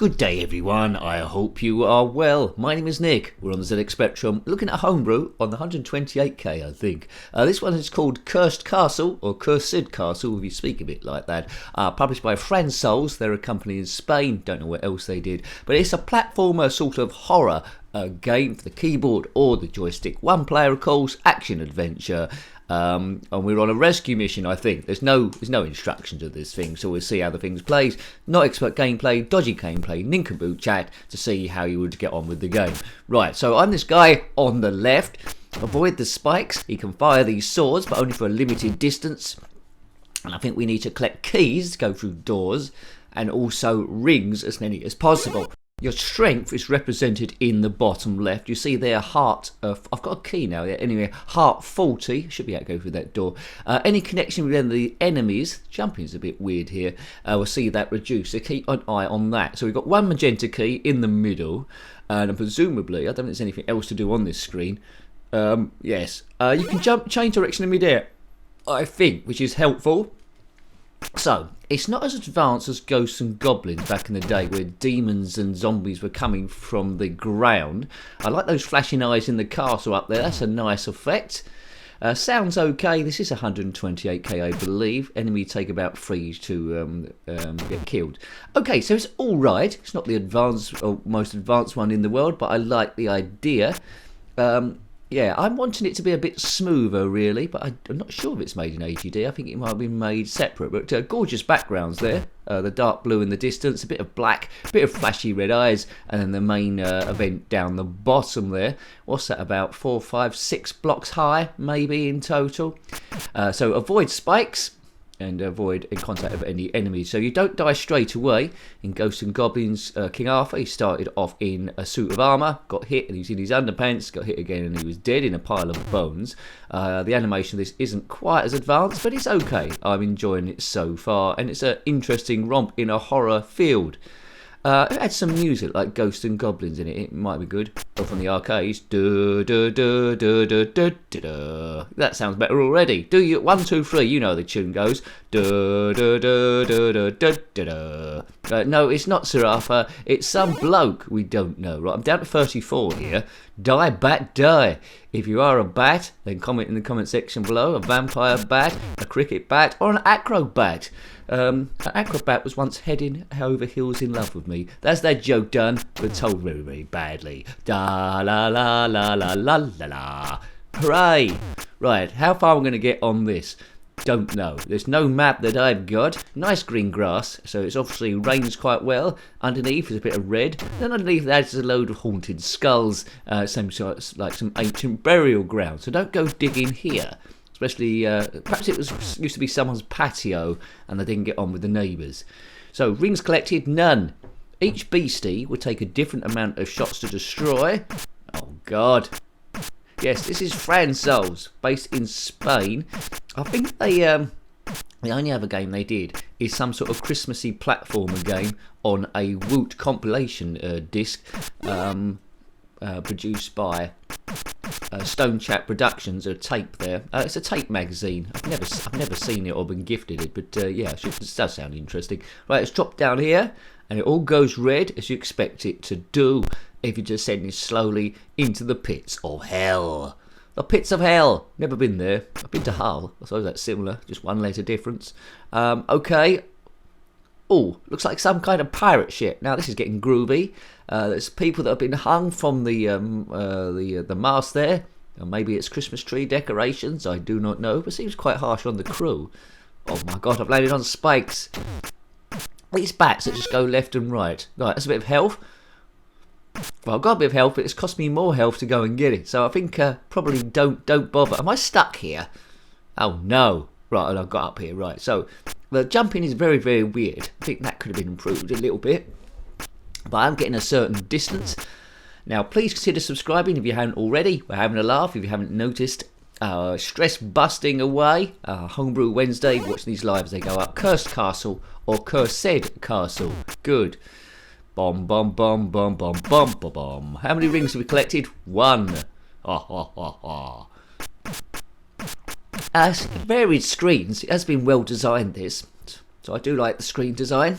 Good day everyone, I hope you are well. My name is Nick, we're on the ZX Spectrum, looking at Homebrew on the 128k I think. This one is called Cursed Castle, or Cursed Castle if you speak a bit like that. Published by Fransouls, they're a company in Spain, don't know what else they did. But it's a platformer sort of horror game for the keyboard or the joystick. One player of course, action adventure. And we're on a rescue mission, I think. There's no instruction to this thing, so we'll see how the thing plays. Not expert gameplay, dodgy gameplay, nincompoop chat to see how you would get on with the game. Right, so I'm this guy on the left. Avoid the spikes. He can fire these swords, but only for a limited distance. And I think we need to collect keys to go through doors, and also rings as many as possible. Your strength is represented in the bottom left. You see there, heart. I've got a key now. Yeah, anyway, heart 40. Should be able to go through that door. Any connection with the enemies. Jumping is a bit weird here. We'll see that reduced. So keep an eye on that. So we've got one magenta key in the middle, and presumably, I don't think there's anything else to do on this screen. Yes, you can change direction in midair, I think, which is helpful. So, it's not as advanced as Ghosts and Goblins back in the day where demons and zombies were coming from the ground. I like those flashing eyes in the castle up there, that's a nice effect. Sounds okay, this is 128k I believe. Enemy take about 3 to get killed. Okay, so it's alright, it's not the advanced or most advanced one in the world, but I like the idea. Yeah, I'm wanting it to be a bit smoother really, but I'm not sure if it's made in HUD. I think it might have been made separate, but gorgeous backgrounds there. The dark blue in the distance, a bit of black, a bit of flashy red eyes, and then the main event down the bottom there. What's that, about 4, 5, 6 blocks high, maybe in total. So avoid spikes and avoid in contact with any enemies. So you don't die straight away. In Ghosts and Goblins, King Arthur, he started off in a suit of armour, got hit and he was in his underpants, got hit again and he was dead in a pile of bones. The animation of this isn't quite as advanced, but it's okay. I'm enjoying it so far, and it's an interesting romp in a horror field. It had some music like Ghosts and Goblins in it. It might be good. Or from the arcades. That sounds better already. Do you 1, 2, 3? You know how the tune goes. No, it's not Sir Arthur. It's some bloke we don't know. Right, I'm down to 34 here. Die, bat, die. If you are a bat, then comment in the comment section below. A vampire bat, a cricket bat, or an acrobat. An acrobat was once heading over heels in love with me. That's that joke done, but told very, very badly. Da la la la la la la la. Hooray! Right, how far I'm going to get on this? Don't know. There's no map that I've got. Nice green grass, so it's obviously rains quite well. Underneath is a bit of red. Then underneath that is a load of haunted skulls. Same sort like some ancient burial ground. So don't go digging here. Especially, perhaps it used to be someone's patio and they didn't get on with the neighbours. So, rings collected, none. Each beastie would take a different amount of shots to destroy. Oh, God. Yes, this is Fransouls, based in Spain. I think they, the only other game they did is some sort of Christmassy platformer game on a Woot compilation disc produced by Stone Chat Productions, a tape there. It's a tape magazine. I've never seen it or been gifted it, but yeah, it does sound interesting. Right, it's dropped down here, and it all goes red as you expect it to do if you just send it slowly into the pits of hell. The pits of hell. Never been there. I've been to Hull. I suppose that's similar, just one letter difference. Okay. Oh, looks like some kind of pirate ship. Now this is getting groovy. There's people that have been hung from the mast there. Or maybe it's Christmas tree decorations. I do not know, but seems quite harsh on the crew. Oh my God, I've landed on spikes. These bats that just go left and right. Right, that's a bit of health. Well, I've got a bit of health, but it's cost me more health to go and get it. So I think probably don't bother. Am I stuck here? Oh no. Right, and I've got up here. Right, so the jumping is very, very weird. I think that could have been improved a little bit. But I'm getting a certain distance. Now, please consider subscribing if you haven't already. We're having a laugh if you haven't noticed. Stress busting away. Homebrew Wednesday. Watch these live as they go up. Cursed Castle or Cursed Castle. Good. Bomb, bomb, bomb, bomb, bomb, bomb, bomb, bomb. How many rings have we collected? 1. Ha, ha, ha, ha. Varied screens. It has been well designed, this. So I do like the screen design.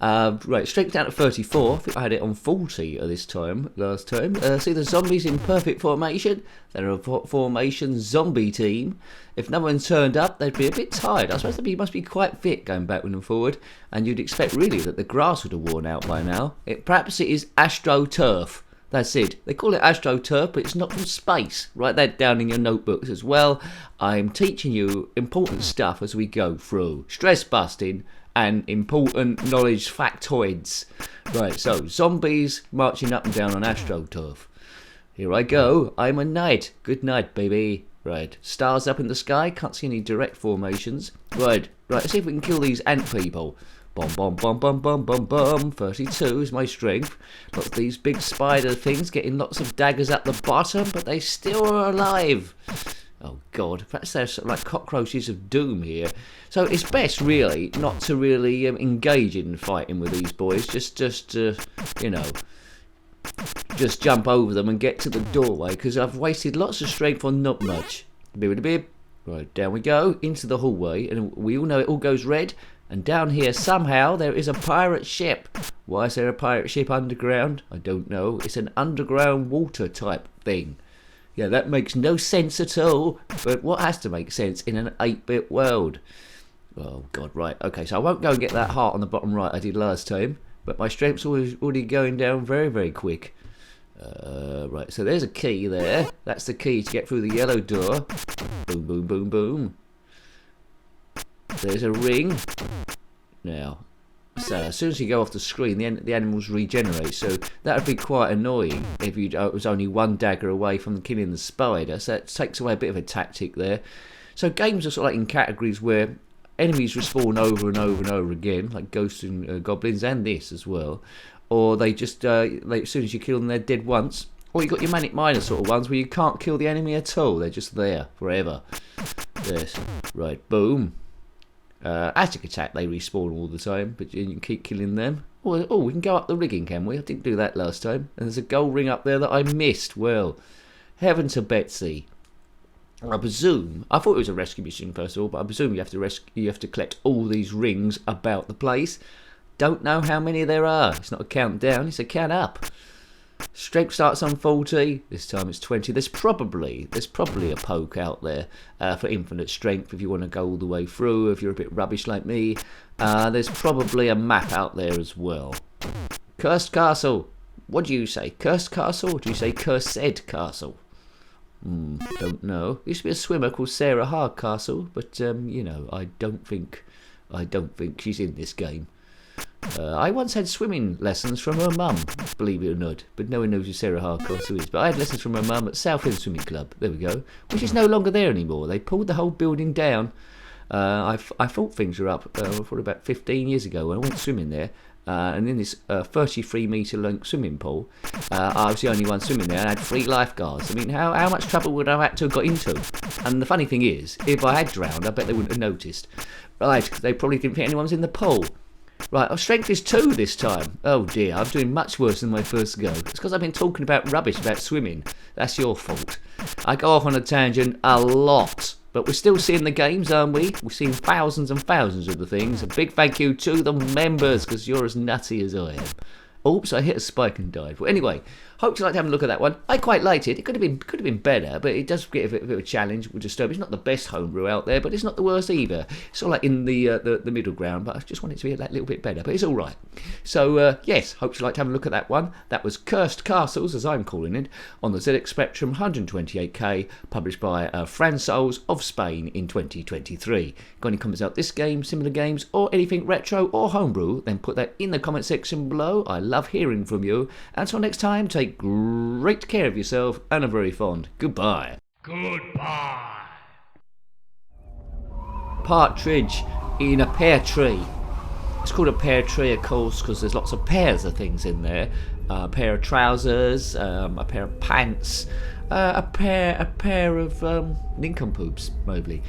Right, strength down to 34. I think I had it on 40 at this time, last time. See the zombies in perfect formation? They're a formation zombie team. If no one turned up, they'd be a bit tired. I suppose they must be quite fit going backward and forward, and you'd expect really that the grass would have worn out by now. Perhaps it is AstroTurf. That's it. They call it AstroTurf, but it's not from space. Write that down in your notebooks as well. I'm teaching you important stuff as we go through. Stress busting and important knowledge factoids. Right, so zombies marching up and down on AstroTurf. Here I go. I'm a knight. Good night, baby. Right, stars up in the sky. Can't see any direct formations. Right, let's see if we can kill these ant people. Bum bum bum bum bum bum bum. 32 is my strength. Look at these big spider things getting lots of daggers at the bottom, but they still are alive. Oh God, perhaps they're sort of like cockroaches of doom here. So it's best really not to really engage in fighting with these boys. Just you know, just jump over them and get to the doorway, because I've wasted lots of strength on not much. Bib bib. Right, down we go into the hallway, and we all know it all goes red. And down here, somehow, there is a pirate ship. Why is there a pirate ship underground? I don't know. It's an underground water type thing. Yeah, that makes no sense at all. But what has to make sense in an 8-bit world? Oh, God, right. Okay, so I won't go and get that heart on the bottom right I did last time. But my strength's already going down very, very quick. Right, so there's a key there. That's the key to get through the yellow door. Boom, boom, boom, boom. There's a ring. Now, so as soon as you go off the screen, the animals regenerate. So that would be quite annoying if it was only one dagger away from killing the spider. So that takes away a bit of a tactic there. So games are sort of like in categories where enemies respawn over and over and over again, like ghosts and goblins, and this as well. Or they just, as soon as you kill them, they're dead once. Or you got your Manic Miner sort of ones where you can't kill the enemy at all. They're just there forever. Yes. Right. Boom. Attic attack, they respawn all the time, but you can keep killing them. Oh, we can go up the rigging, can we? I didn't do that last time. And there's a gold ring up there that I missed. Well, heaven to Betsy. I presume, I thought it was a rescue mission first of all, but I presume you have to collect all these rings about the place. Don't know how many there are. It's not a countdown, it's a count up. Strength starts on 40. This time it's 20. There's probably a poke out there for infinite strength if you want to go all the way through. If you're a bit rubbish like me, there's probably a map out there as well. Cursed Castle. What do you say? Cursed Castle? Or do you say Cursed Castle? Don't know. Used to be a swimmer called Sarah Hardcastle, but you know, I don't think she's in this game. I once had swimming lessons from her mum, believe it or not, but no one knows who Sarah Hardcastle is. But I had lessons from her mum at Southend Swimming Club, there we go, which is no longer there anymore. They pulled the whole building down. I thought things were up for about 15 years ago when I went swimming there, and in this 33 metre long swimming pool, I was the only one swimming there and I had 3 lifeguards. I mean, how much trouble would I have had to have got into? And the funny thing is, if I had drowned, I bet they wouldn't have noticed. Right, they probably didn't think anyone was in the pool. Right, our strength is 2 this time. Oh dear, I'm doing much worse than my first go. It's because I've been talking about rubbish about swimming. That's your fault. I go off on a tangent a lot. But we're still seeing the games, aren't we? We're seeing thousands and thousands of the things. A big thank you to the members, because you're as nutty as I am. Oops, I hit a spike and died. Well, anyway, hope you liked having a look at that one. I quite liked it. It could have been better, but it does get a bit of a challenge with Disturb. It's not the best homebrew out there, but it's not the worst either. It's all like in the middle ground, but I just want it to be that little bit better. But it's all right. So yes, hope you liked having a look at that one. That was Cursed Castles, as I'm calling it, on the ZxSpectrum 128K, published by Fransouls of Spain in 2023. Got any comments about this game, similar games, or anything retro or homebrew? Then put that in the comment section below. I love hearing from you. Until next time, take great care of yourself and a very fond goodbye. Goodbye. Partridge in a pear tree. It's called a pear tree, of course, because there's lots of pairs of things in there. A pair of trousers, a pair of pants, a pair of nincompoops, probably.